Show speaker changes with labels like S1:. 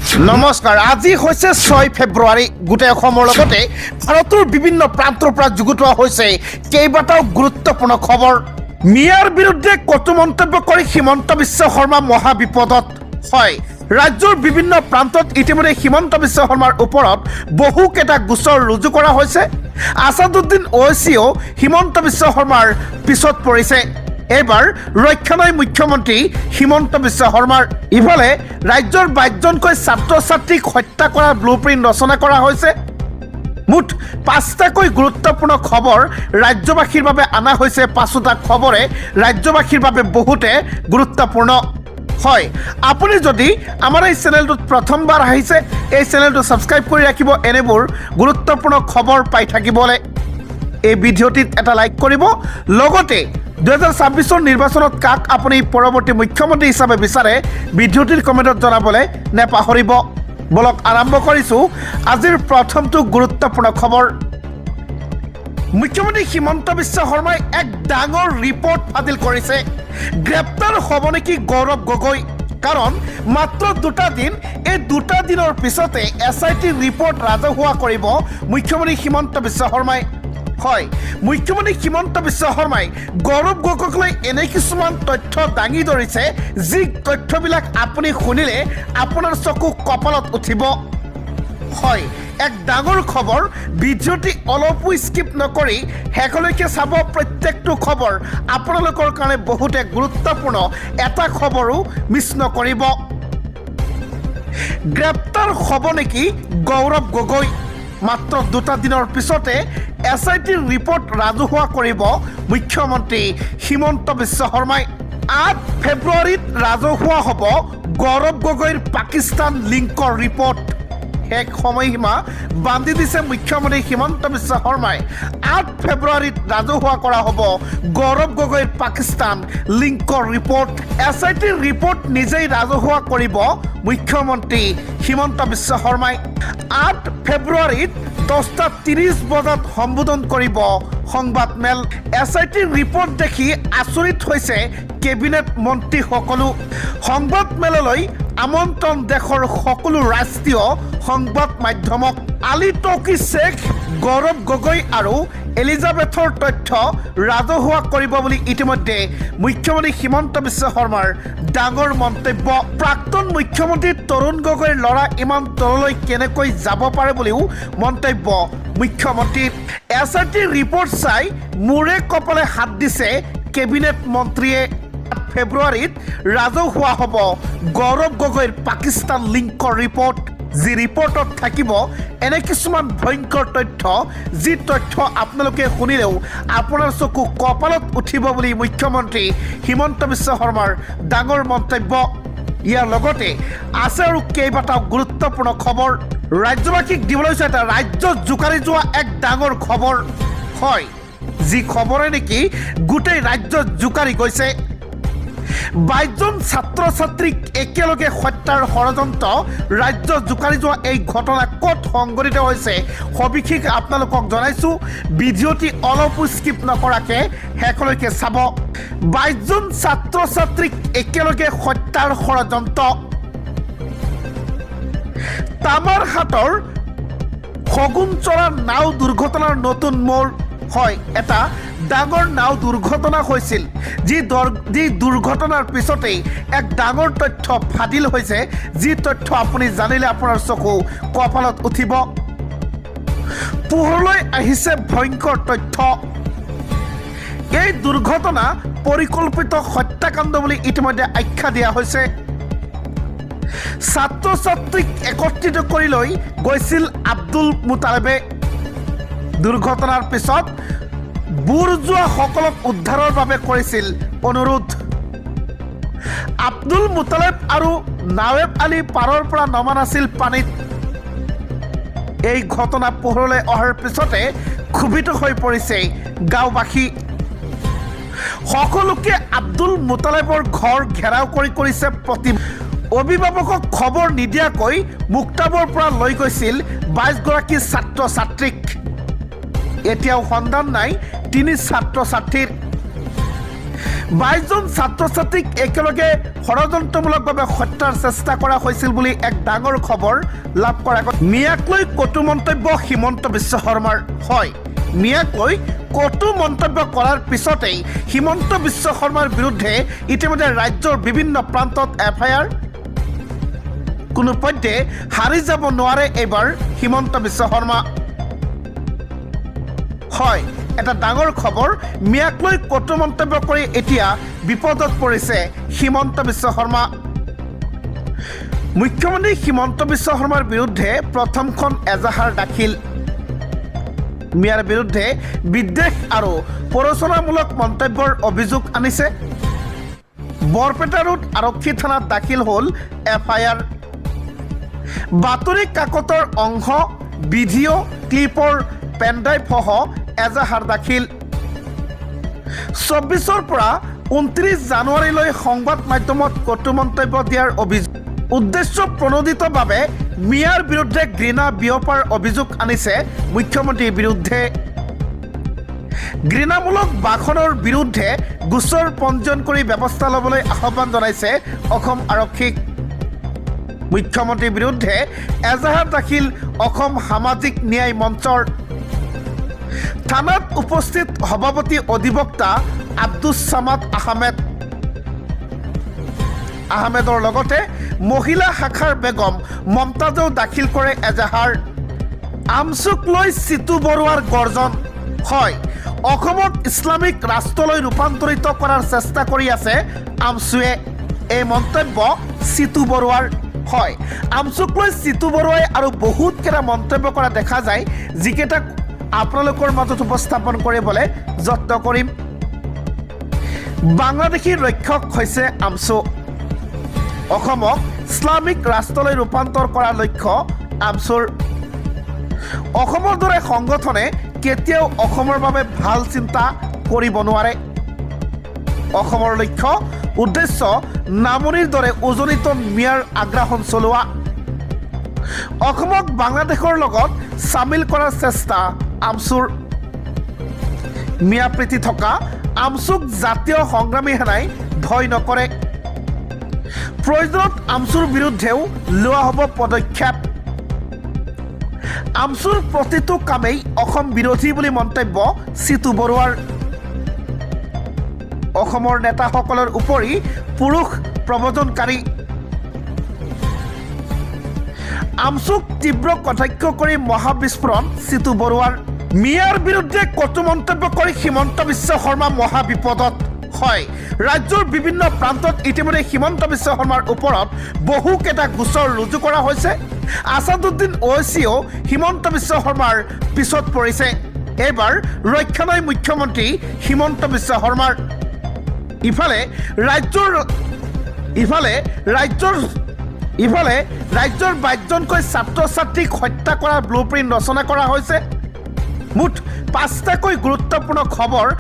S1: নমস্কাৰ আজি হৈছে 6 ফেব্ৰুৱাৰী গোটেই অসমৰ লগতে ভাৰতৰ বিভিন্ন প্ৰান্তৰ পৰা যুগুতোৱা হৈছে কেইবাটাও গুৰুত্বপূৰ্ণ খবৰ মিয়াৰ বিৰুদ্ধে কটু মন্তব্য কৰি হিমন্ত বিশ্ব শৰ্মা মহা বিপদত হয় ৰাজ্যৰ বিভিন্ন প্ৰান্তত ইতিমধ্যে হিমন্ত বিশ্ব শৰ্মাৰ ওপৰত বহুকেইটা গোচৰ ৰুজু কৰা হৈছে আসাদুদ্দিন ওৱেইছিও হিমন্ত বিশ্ব শৰ্মাৰ পিছত পৰিছে এবাৰ ৰক্ষণাই মুখ্যমন্ত্ৰী হিমন্ত বিশ্ব শৰ্মাৰ ইফালে ৰাজ্যৰ 22জনকৈ ছাত্ৰ ছাত্ৰীক হত্যা কৰাৰ ব্লুপ্ৰিণ্ট ৰচনা কৰা হৈছে মুঠ 5টাকৈ গুৰুত্বপূৰ্ণ খবৰ ৰাজ্যবাসীৰ বাবে আনা হৈছে 5টা খবৰে ৰাজ্যবাসীৰ বাবে বহুতে গুৰুত্বপূৰ্ণ হয় আপুনি যদি আমাৰ এই চেনেলটোত প্ৰথমবাৰ আহিছে এই চেনেলটো সাবস্ক্ৰাইব কৰি ৰাখিব এনেবোৰ গুৰুত্বপূৰ্ণ খবৰ পাই থাকিবলৈ এই ভিডিঅ'টিত এটা লাইক কৰিব লগতে 2026 নিৰ্বাচনত কাক আপুনি পৰৱৰ্তী মুখ্যমন্ত্ৰী হিচাপে বিচাৰে ভিডিঅ'টিৰ কমেণ্টত জনাবলৈ নেপাহৰিব বলক আৰম্ভ কৰিছো আজিৰ প্ৰথমটো গুৰুত্বপূৰ্ণ খবৰ মুখ্যমন্ত্ৰী হিমন্ত বিশ্ব শৰ্মাই এক ডাঙৰ ৰিপৰ্ট ফাদিল কৰিছে গ্ৰেপ্তাৰ হ'ব নেকি গৌৰৱ গগৈ কাৰণ মাত্ৰ 2টা দিন এই 2টা দিনৰ পিছতে এছআইটি ৰিপৰ্ট ৰাজহুৱা কৰিব মুখ্যমন্ত্ৰী হিমন্ত বিশ্ব শৰ্মাই হয় মুখ্যমন্ত্ৰী হিমন্ত বিশ্ব শৰ্মাই গৌৰৱ গগৈক এনে কিছুমান তথ্য দাঙি ধৰিছে যি তথ্যবিলাক আপুনি শুনিলে আপোনাৰ চকু কপালত উঠিব হয় এক ডাঙৰ খবৰ ভিডিঅ'টি অলপো স্কিপ নকৰি শেষলৈকে চাব প্ৰত্যেকটো খবৰ আপোনালোকৰ কাৰণে বহুতে গুৰুত্বপূৰ্ণ এটা খবৰো মিছ নকৰিব গ্ৰেপ্তাৰ হ'ব নেকি গৌৰৱ গগৈ মাত্ৰ 2টা দিনৰ পিছতে এছআইটিৰ ৰিপৰ্ট ৰাজহুৱা কৰিব মুখ্যমন্ত্ৰী হিমন্ত বিশ্ব শৰ্মাই 8 ফেব্ৰুৱাৰীত ৰাজহুৱা হ'ব গৌৰৱ গগৈৰ পাকিস্তান লিংকৰ ৰিপৰ্ট এক সময়সীমা বান্ধি দিছে মুখ্যমন্ত্ৰী হিমন্ত বিশ্ব শৰ্মাই 8 ফেব্ৰুৱাৰীত ৰাজহুৱা কৰা হ'ব গৌৰৱ গগৈৰ পাকিস্তান লিংকৰ ৰিপৰ্ট এছআইটিৰ ৰিপৰ্ট নিজেই ৰাজহুৱা কৰিব মুখ্যমন্ত্ৰী হিমন্ত বিশ্ব শৰ্মাই 8 ফেব্ৰুৱাৰীত 10:30 বজাত সম্বোধন কৰিব সংবাদমেল এছআইটিৰ ৰিপৰ্ট দেখি আচৰিত হৈছে কেবিনেট মন্ত্ৰীসকলো সংবাদমেললৈ আমন্ত্ৰণ দেশৰ সকলো ৰাষ্ট্ৰীয় সংবাদ মাধ্যমক আলী টকি শ্বেখ গৌৰৱ গগৈ আৰু এলিজাবেথৰ তথ্য ৰাজহুৱা কৰিব বুলি ইতিমধ্যে মুখ্যমন্ত্ৰী হিমন্ত বিশ্ব শৰ্মাৰ ডাঙৰ মন্তব্য প্ৰাক্তন মুখ্যমন্ত্ৰী তৰুণ গগৈৰ ল'ৰা ইমান তললৈ কেনেকৈ যাব পাৰে বুলিও মন্তব্য মুখ্যমন্ত্ৰীৰ এছআইটিৰ ৰিপৰ্ট চাই মূৰে কপালে হাত দিছে কেবিনেট মন্ত্ৰীয়ে ফেব্ৰুৱাৰীত ৰাজহুৱা হ'ব গৌৰৱ গগৈৰ পাকিস্তান লিংকৰ ৰিপৰ্ট যি ৰিপৰ্টত থাকিব এনে কিছুমান ভয়ংকৰ তথ্য যি তথ্য আপোনালোকে শুনিলেও আপোনাৰ চকু কপালত উঠিব বুলি মুখ্যমন্ত্ৰী হিমন্ত বিশ্ব শৰ্মাৰ ডাঙৰ মন্তব্য ইয়াৰ লগতে আছে আৰু কেইবাটাও গুৰুত্বপূৰ্ণ খবৰ ৰাজ্যবাসীক দিবলৈ এটা ৰাজ্যত জোকাৰি যোৱা এক ডাঙৰ খবৰ হয় যি খবৰে নেকি গোটেই ৰাজ্যত জোকাৰি গৈছে 22জন ছাত্ৰ ছাত্ৰীক একেলগে হত্যাৰ ষড়যন্ত্ৰ ৰাজ্য জোকাৰি যোৱা এই ঘটনা ক'ত সংঘটিত হৈছে সবিশেষ আপোনালোকক জনাইছোঁ ভিডিঅ'টি অলপো স্কিপ নকৰাকৈ শেষলৈকে চাব 22জন ছাত্ৰ ছাত্ৰীক একেলগে হত্যাৰ ষড়যন্ত্ৰ তামাৰহাটৰ শগুনচৰা নাও দুৰ্ঘটনাৰ নতুন মোৰ হয় এটা ডাঙৰ নাও দুৰ্ঘটনা হৈছিল যি দুৰ্ঘটনাৰ পিছতেই এক ডাঙৰ তথ্য ফাদিল হৈছে যি তথ্য আপুনি জানিলে আপোনাৰ চকু কপালত উঠিব পোহৰলৈ আহিছে ভয়ংকৰ তথ্য এই দুৰ্ঘটনা পৰিকল্পিত হত্যাকাণ্ড বুলি ইতিমধ্যে আখ্যা দিয়া হৈছে ছাত্ৰ ছাত্ৰীক একত্ৰিত কৰি লৈ গৈছিল আব্দুল মুতালেবে দুৰ্ঘটনাৰ পিছত বুৰজোৱাসকলক উদ্ধাৰৰ বাবে কৰিছিল অনুৰোধ আব্দুল মুতালেব আৰু নাৱেব আলী পাৰৰ পৰা নমা নাছিল পানীত এই ঘটনা পোহৰলৈ অহাৰ পিছতে ক্ষোভিত হৈ পৰিছে গাঁওবাসী সকলোকে আব্দুল মুতালেবৰ ঘৰ ঘেৰাও কৰি কৰিছে অভিভাৱকক খবৰ নিদিয়াকৈ মুক্তাবৰ পৰা লৈ গৈছিল 22গৰাকী ছাত্ৰ ছাত্ৰীক এতিয়াও সন্ধান নাই 3 ছাত্ৰ ছাত্ৰীৰ 22জন ছাত্ৰ ছাত্ৰীক একেলগে ষড়যন্ত্ৰমূলকভাৱে হত্যাৰ চেষ্টা কৰা হৈছিল বুলি এক ডাঙৰ খবৰ লাভ কৰা মিয়াক লৈ কটু মন্তব্য হিমন্ত বিশ্ব শৰ্মাৰ হয় মিয়াক লৈ কটু মন্তব্য কৰাৰ পিছতেই হিমন্ত বিশ্ব শৰ্মাৰ বিৰুদ্ধে ইতিমধ্যে ৰাজ্যৰ বিভিন্ন প্ৰান্তত এফআইআৰ কোনো পধ্যে হাৰি যাব নোৱাৰে এইবাৰ হিমন্ত বিশ্ব শৰ্মা হয় এটা ডাঙৰ খবৰ মিয়াক লৈ কটু মন্তব্য কৰি এতিয়া বিপদত পৰিছে হিমন্ত বিশ্ব শৰ্মা মুখ্যমন্ত্ৰী হিমন্ত বিশ্ব শৰ্মাৰ বিৰুদ্ধে প্ৰথমখন এজাহাৰ দাখিল মিয়াৰ বিৰুদ্ধে বিদ্বেষ আৰু প্ৰৰোচনামূলক মন্তব্যৰ অভিযোগ আনিছে বৰপেটা ৰোড আৰক্ষী থানাত দাখিল হ'ল এফআইআৰ বাতৰি কাকতৰ অংশ ভিডিঅ' ক্লিপৰ পেনড্ৰাইভসহ এজাহাৰ দাখিল 24ৰ পৰা 29 জানুৱাৰীলৈ সংবাদ মাধ্যমত কটু মন্তব্য দিয়াৰ অভিযোগ উদ্দেশ্য প্ৰণোদিতভাৱে মিয়াৰ বিৰুদ্ধে ঘৃণা বিয়পাৰ অভিযোগ আনিছে মুখ্যমন্ত্ৰীৰ বিৰুদ্ধে ঘৃণামূলক ভাষণৰ বিৰুদ্ধে গোচৰ পঞ্জীয়ন কৰি ব্যৱস্থা ল'বলৈ আহ্বান জনাইছে অসম আৰক্ষীক মুখ্যমন্ত্ৰীৰ বিৰুদ্ধে এজাহাৰ দাখিল অসম সামাজিক ন্যায় মঞ্চৰ থানাত উপস্থিত সভাপতি অধিবক্তা আব্দুছ ছামাদ আহমেদৰ লগতে মহিলা শাখাৰ বেগম মমতাজেও দাখিল কৰে এজাহাৰ আমচুক লৈ চিতু বৰুৱাৰ গৰ্জন হয় অসমক ইছলামিক ৰাষ্ট্ৰলৈ ৰূপান্তৰিত কৰাৰ চেষ্টা কৰি আছে আমচুৱে এই মন্তব্য চিতু বৰুৱাৰ হয় আমচুক লৈ চিতু বৰুৱাই আৰু বহুতকেইটা মন্তব্য কৰা দেখা যায় যিকেইটা আপোনালোকৰ মাজত উপস্থাপন কৰিবলৈ যত্ন কৰিম বাংলাদেশী ৰক্ষক হৈছে আমচু অসমক ইছলামিক ৰাষ্ট্ৰলৈ ৰূপান্তৰ কৰাৰ লক্ষ্য আমচুৰ অসমৰ দৰে সংগঠনে কেতিয়াও অসমৰ বাবে ভাল চিন্তা কৰিব নোৱাৰে অসমৰ লক্ষ্য উদ্দেশ্য নামনিৰ দৰে উজনিত মিয়াৰ আগ্ৰাসন চলোৱা অসমক বাংলাদেশৰ লগত চামিল কৰাৰ চেষ্টা আমচুৰ মিয়া প্ৰীতি থকা আমচুক জাতীয় সংগ্ৰামী সেনাই ভয় নকৰে প্ৰয়োজনত আমচুৰ বিৰুদ্ধেও লোৱা হ'ব পদক্ষেপ আমচুৰ প্ৰতিটো কামেই অসম বিৰোধী বুলি মন্তব্য চিতু বৰুৱাৰ অসমৰ নেতাসকলৰ উপৰি পুৰুষ প্ৰবঞ্চনকাৰী আমচুক তীব্ৰ কটাক্ষ কৰি মহাবিস্ফোৰণ চিতু বৰুৱাৰ মিয়াৰ বিৰুদ্ধে কটু মন্তব্য কৰি হিমন্ত বিশ্ব শৰ্মা মহাবিপদত হয় ৰাজ্যৰ বিভিন্ন প্ৰান্তত ইতিমধ্যে হিমন্ত বিশ্ব শৰ্মাৰ ওপৰত বহুকেইটা গোচৰ ৰুজু কৰা হৈছে আছাদুদ্দিন ওৱেইছিও হিমন্ত বিশ্ব শৰ্মাৰ পিছত পৰিছে এইবাৰ ৰক্ষা নাই মুখ্যমন্ত্ৰী হিমন্ত বিশ্ব শৰ্মাৰ ইফালে ৰাজ্যৰ 22জনকৈ ছাত্ৰ ছাত্ৰীক হত্যা কৰাৰ ব্লুপ্ৰিণ্ট ৰচনা কৰা হৈছে মুঠ 5টাকৈ গুৰুত্বপূৰ্ণ খবৰ